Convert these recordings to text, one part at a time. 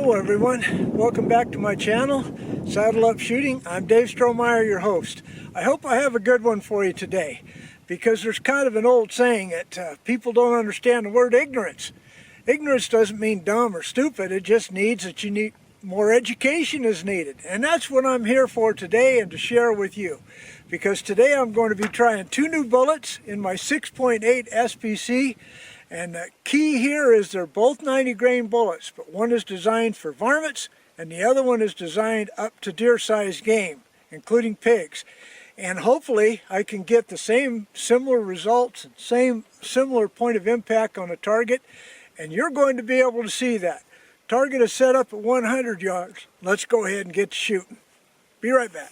Hello everyone, welcome back to my channel, Saddle Up Shooting. I'm Dave Strohmeyer, your host. I hope I have a good one for you today, because there's kind of an old saying that people don't understand the word ignorance. Ignorance doesn't mean dumb or stupid, it just means that you need more education is needed. And that's what I'm here for today and to share with you. Because today I'm going to be trying two new bullets in my 6.8 SPC. And the key here is they're both 90 grain bullets, but one is designed for varmints and the other one is designed up to deer-sized game, including pigs. And hopefully I can get the same similar results and same similar point of impact on a target, and you're going to be able to see that. Target is set up at 100 yards. Let's go ahead and get to shooting. Be right back.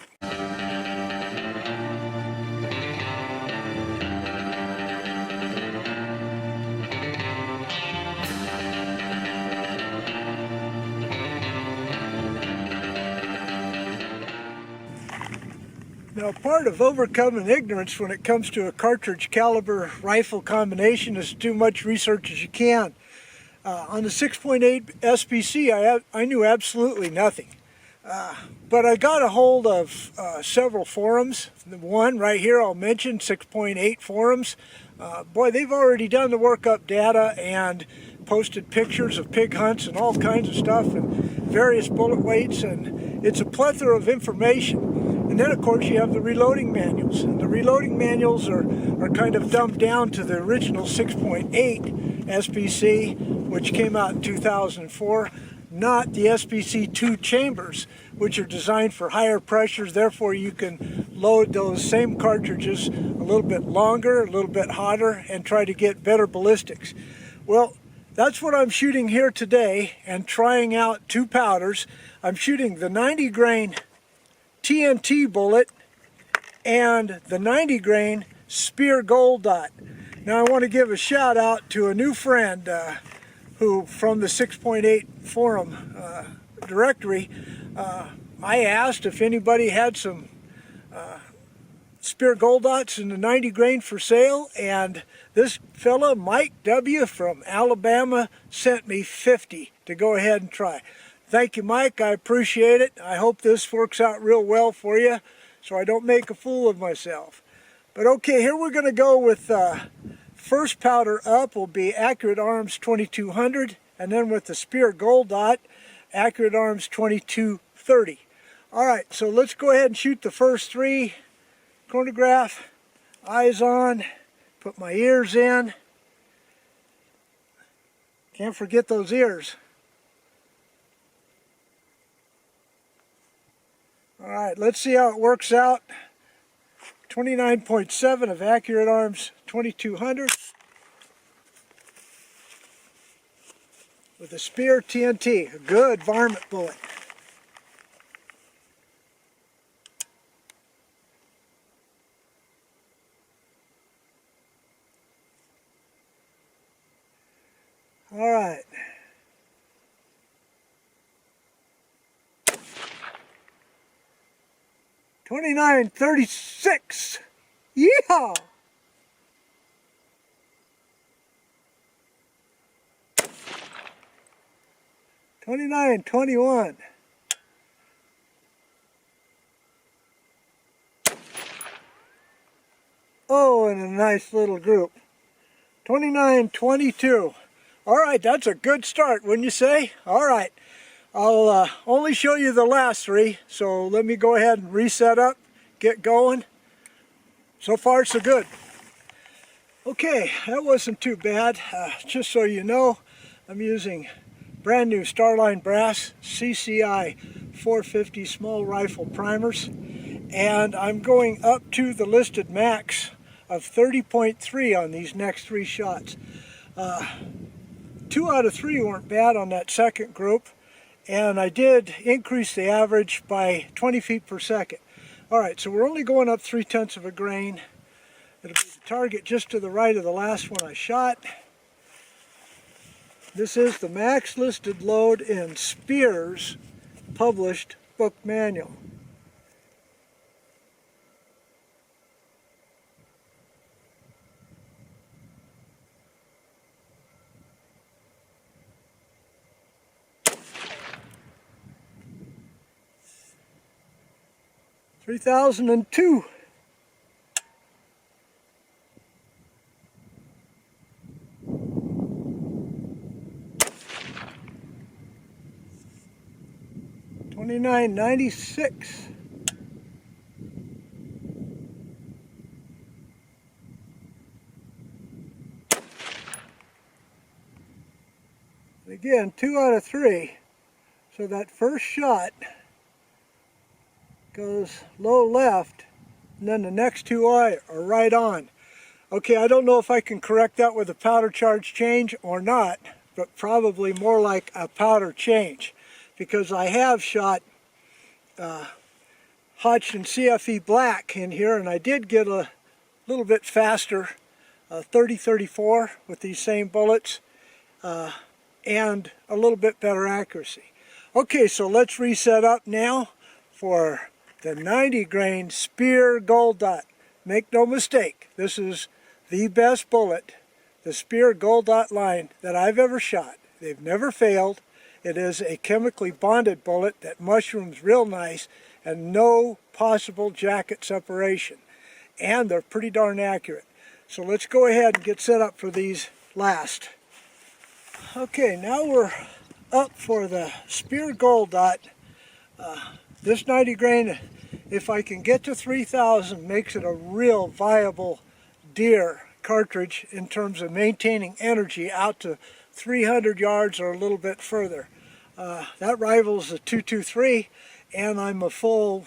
Now, part of overcoming ignorance when it comes to a cartridge caliber rifle combination is to do much research as you can. On the 6.8 SPC, I knew absolutely nothing. But I got a hold of several forums. The one right here I'll mention, 6.8 forums. Boy, they've already done the workup data and posted pictures of pig hunts and all kinds of stuff and various bullet weights, and it's a plethora of information. And then of course you have the reloading manuals. And the reloading manuals are kind of dumbed down to the original 6.8 SPC, which came out in 2004, not the SPC 2 chambers, which are designed for higher pressures. Therefore you can load those same cartridges a little bit longer, a little bit hotter, and try to get better ballistics. Well, that's what I'm shooting here today and trying out two powders. I'm shooting the 90 grain TNT bullet and the 90 grain Spear Gold Dot. Now I want to give a shout out to a new friend who, from the 6.8 forum directory, I asked if anybody had some Spear Gold Dots in the 90 grain for sale, and this fella, Mike W. from Alabama, sent me 50 to go ahead and try. Thank you, Mike. I appreciate it. I hope this works out real well for you so I don't make a fool of myself. But okay, here we're going to go with first powder up will be Accurate Arms 2200, and then with the Spear Gold Dot, Accurate Arms 2230. Alright, so let's go ahead and shoot the first three. Chronograph, eyes on, put my ears in. Can't forget those ears. Alright, let's see how it works out. 29.7 of Accurate Arms 2200 with a Spear TNT, a good varmint bullet. Alright. $29.36. Yeehaw! $29.21. Oh, and a nice little group. $29.22. Alright, that's a good start, wouldn't you say? Alright, I'll only show you the last three, so let me go ahead and reset up, get going. So far, so good. Okay, that wasn't too bad. Just so you know, I'm using brand new Starline Brass CCI 450 small rifle primers, and I'm going up to the listed max of 30.3 on these next three shots. 2 out of 3 weren't bad on that second group, and I did increase the average by 20 feet per second. Alright, so we're only going up 3/10 of a grain. It'll be the target just to the right of the last one I shot. This is the max listed load in Spear's published book manual. 3002. $29.96. Again, 2 out of 3. So that first shot goes low left, and then the next two are right on. Okay, I don't know if I can correct that with a powder charge change or not, but probably more like a powder change, because I have shot Hotch and CFE Black in here, and I did get a little bit faster 30-34 with these same bullets and a little bit better accuracy. Okay, so let's reset up now for the 90 grain Speer Gold Dot. Make no mistake, this is the best bullet, the Speer Gold Dot line, that I've ever shot. They've never failed. It is a chemically bonded bullet that mushrooms real nice and no possible jacket separation. And they're pretty darn accurate. So let's go ahead and get set up for these last. Okay, now we're up for the Speer Gold Dot. This 90 grain, if I can get to 3,000, makes it a real viable deer cartridge in terms of maintaining energy out to 300 yards or a little bit further. That rivals a 223, and I'm a full,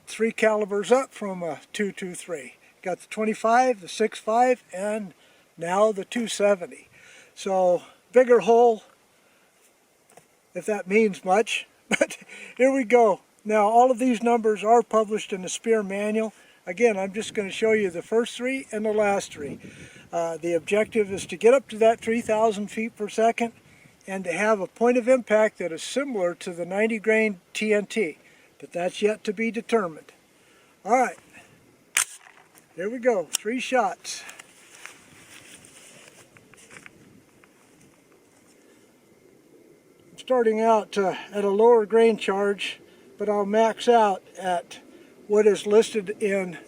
3 calibers up from a 223. Got the 25, the 6.5, and now the 270. So bigger hole, if that means much. But here we go. Now all of these numbers are published in the Speer manual. Again, I'm just going to show you the first 3 and the last 3. The objective is to get up to that 3,000 feet per second and to have a point of impact that is similar to the 90 grain TNT. But that's yet to be determined. All right, here we go, 3 shots. I'm starting out at a lower grain charge, but I'll max out at what is listed in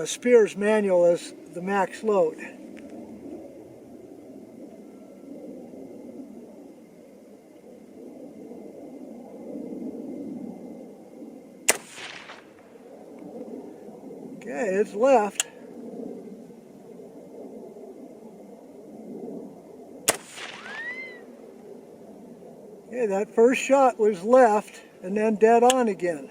Speer's manual as the max load. Okay, it's left. Okay, that first shot was left and then dead on again.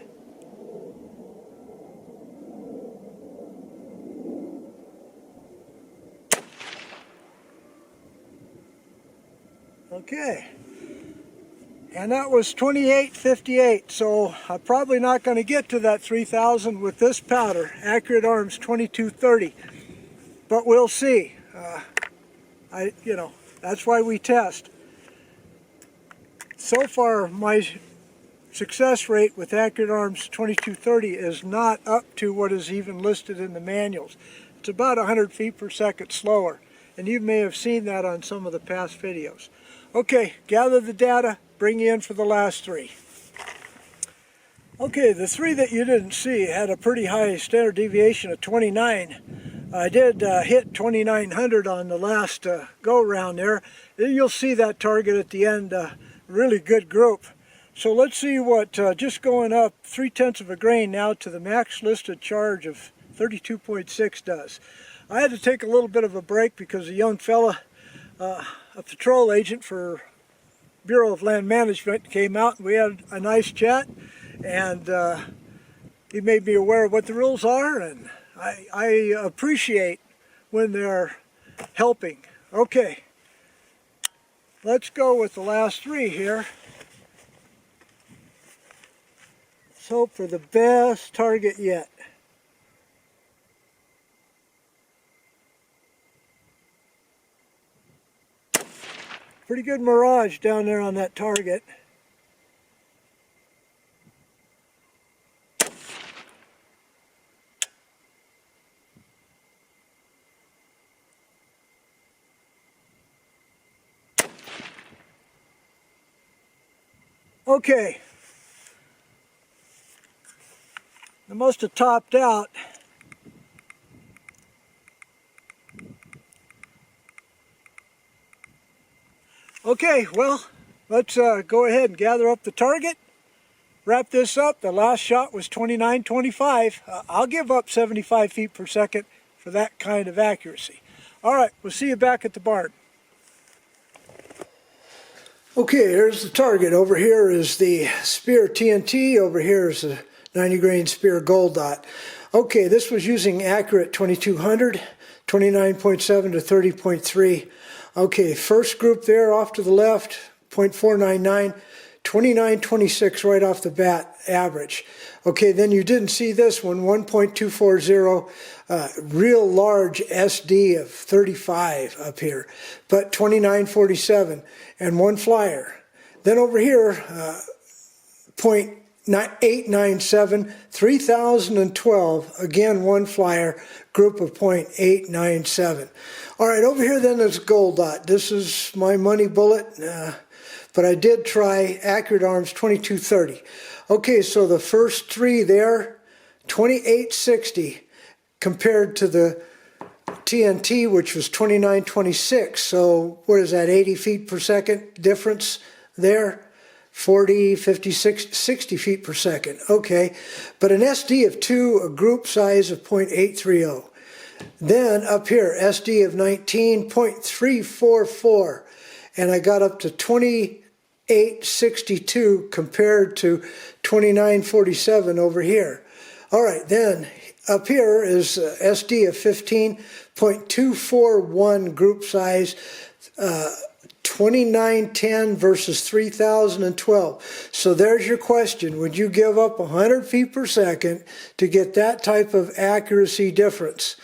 Okay, and that was 28.58, so I'm probably not going to get to that 3,000 with this powder, Accurate Arms 2230, but we'll see. That's why we test. So far, my success rate with Accurate Arms 2230 is not up to what is even listed in the manuals. It's about 100 feet per second slower, and you may have seen that on some of the past videos. Okay, gather the data, bring you in for the last 3. Okay, the 3 that you didn't see had a pretty high standard deviation of 29. I did hit 2,900 on the last go-round there. You'll see that target at the end, really good group. So let's see what just going up 0.3 of a grain now to the max listed charge of 32.6 does. I had to take a little bit of a break because a young fella, a patrol agent for Bureau of Land Management, came out and we had a nice chat, and he made me aware of what the rules are, and I appreciate when they're helping. Okay, let's go with the last 3 here. Let's hope for the best target yet. Pretty good mirage down there on that target. Okay. I must have topped out. Okay, well, let's go ahead and gather up the target. Wrap this up. The last shot was 29.25. I'll give up 75 feet per second for that kind of accuracy. All right, we'll see you back at the barn. Okay, here's the target. Over here is the Spear TNT. Over here is the 90 grain Spear Gold Dot. Okay, this was using accurate 2200, 29.7 to 30.3. Okay, first group there off to the left, 0.499, 29.26 right off the bat average. Okay, then you didn't see this one, 1.240, real large SD of 35 up here, but 29.47 and one flyer. Then over here, 0.897, 3012, again one flyer, group of 0.897. All right, over here then is Gold Dot. This is my money bullet, but I did try Accurate Arms 2230. Okay, so the first three there, 2860 compared to the TNT, which was 2926. So what is that, 80 feet per second difference there? 40, 50, 60 feet per second. Okay, but an SD of 2, a group size of 0.830. Then up here, SD of 19.344, and I got up to 2862 compared to 2947 over here. All right, then up here is SD of 15.241 group size, 2910 versus 3012. So there's your question. Would you give up 100 feet per second to get that type of accuracy difference?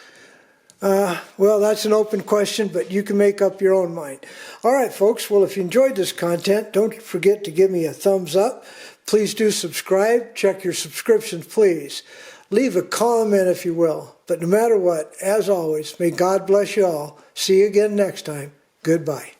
Well, that's an open question, but you can make up your own mind. All right, folks. Well, if you enjoyed this content, don't forget to give me a thumbs up. Please do subscribe. Check your subscriptions, please. Leave a comment if you will. But no matter what, as always, may God bless you all. See you again next time. Goodbye.